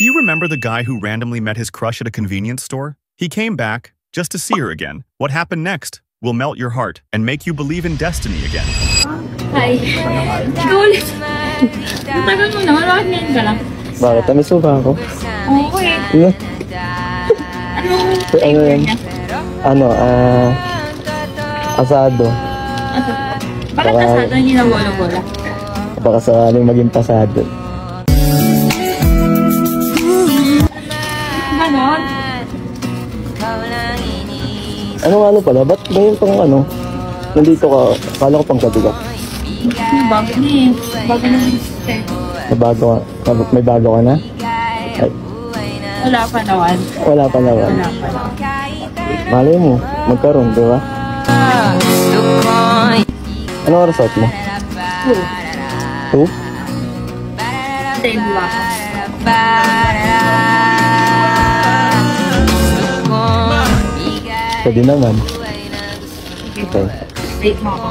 Do you remember the guy who randomly met his crush at a convenience store? He came back just to see her again. What happened next will melt your heart and make you believe in destiny again. Ay, ikaw ulit. Matagal mo naman, bakit ngayon ka lang? Bakit? Tamis mo ba ako? Oo eh. Ano yan? Asado. Bakit asado hindi na bola-bola? Baka sakaling maging pasado. Ganon? Ano pala? Ba't ngayon pang nandito ka, kala ko pang kabigat. Bago na eh. Bago na eh. May bago ka na? Ay, Wala pa naman. wala pa naman. Wala pa naman. Malay mo, magkaroon, di ba? Ano oras out mo? 2? 10 ba? Pwede naman. Okay. Wait mo ako.